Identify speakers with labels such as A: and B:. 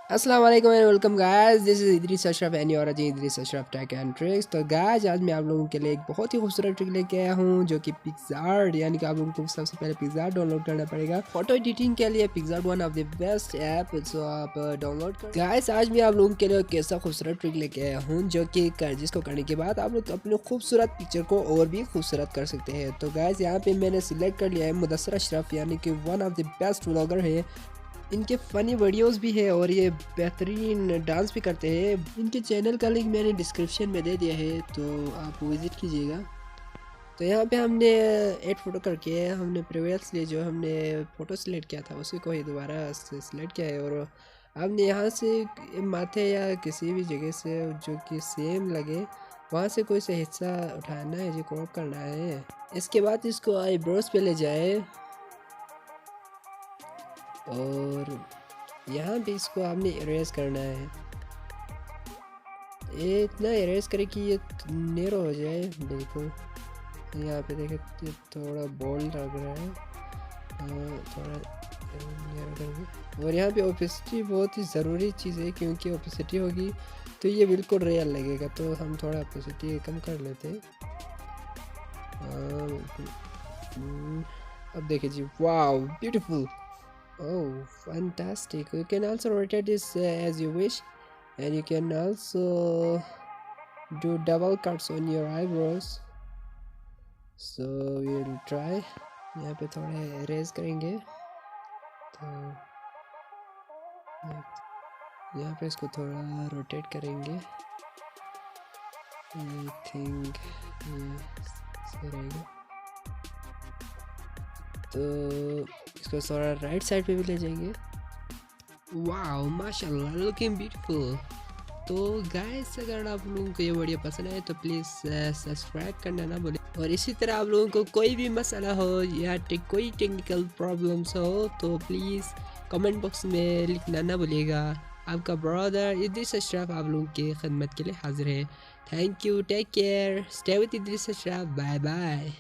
A: अस्सलाम वालेकुम and welcome guys, this is Idris Ashraf and you are watching Idris Ashraf tech and tricks. तो guys आज मैं आप लोगों के लिए एक बहुत ही खूबसूरत ट्रिक लेके आया हूँ जो कि पिक्स आर्ट, यानी कि आप लोगों को सबसे पहले पिक्स आर्ट डाउनलोड करना पड़ेगा। फोटो एडिटिंग के लिए PicsArt one of the best app, so आप डाउनलोड कर। गाइस आज मैं आप लोगों के लिए एक ऐसा खूबसूरत ट्रिक लेके आया हूँ जो कि जिसको करने के बाद आप लोग अपने खूबसूरत पिक्चर को और भी खूबसूरत कर सकते हैं। तो गाइस यहाँ पे मैंने सिलेक्ट कर लिया है मुदस्सर अशरफ, यानी कि one of the best vlogger है। इनके फ़नी वीडियोस भी है और ये बेहतरीन डांस भी करते हैं। इनके चैनल का लिंक मैंने डिस्क्रिप्शन में दे दिया है, तो आप विज़िट कीजिएगा। तो यहाँ पे हमने ऐड फ़ोटो करके हमने प्रीवियसली जो हमने फ़ोटो सिलेक्ट किया था उसी को ही दोबारा से सिलेक्ट किया है, और हमने यहाँ से माथे या किसी भी जगह से जो कि सेम लगे वहाँ से कोई सा हिस्सा उठाना है, जो क्रॉप करना है। इसके बाद इसको आईब्रोज पे ले जाए और यहाँ पे इसको आपने इरेज करना है। ये इतना इरेज करे कि ये नेरो हो जाए बिल्कुल। यहाँ पे देखे ये थोड़ा बोल्ड लग रहा है, थोड़ा नेरो करके। और यहाँ पे ओपेसिटी बहुत ही ज़रूरी चीज़ है, क्योंकि ओपेसिटी होगी तो ये बिल्कुल रियल लगेगा। तो हम थोड़ा ओपेसिटी कम कर लेते हैं। अब देखिए जी, wow beautiful. Oh, fantastic. You can also rotate this as you wish, and you can also do double cuts on your eyebrows. So we'll try. यहाँ पे थोड़ा erase करेंगे, तो यहाँ पे इसको थोड़ा रोटेट करेंगे। I think ये सही रहेगा। तो इसको थोड़ा राइट साइड पे भी ले जाएंगे। वाओ माशाल्लाह, लुकिंग ब्यूटीफुल। तो गाइस अगर आप लोगों को ये वीडियो पसंद आए तो प्लीज़ सब्सक्राइब करना ना भूलें, और इसी तरह आप लोगों को कोई भी मसला हो या कोई टेक्निकल प्रॉब्लम्स हो तो प्लीज़ कमेंट बॉक्स में लिखना ना भूलिएगा। आपका ब्रदर इदरीस अशरफ आप लोगों की खिदमत के लिए हाजिर है। Thank you, take care, stay with Idris Ashraf, bye bye.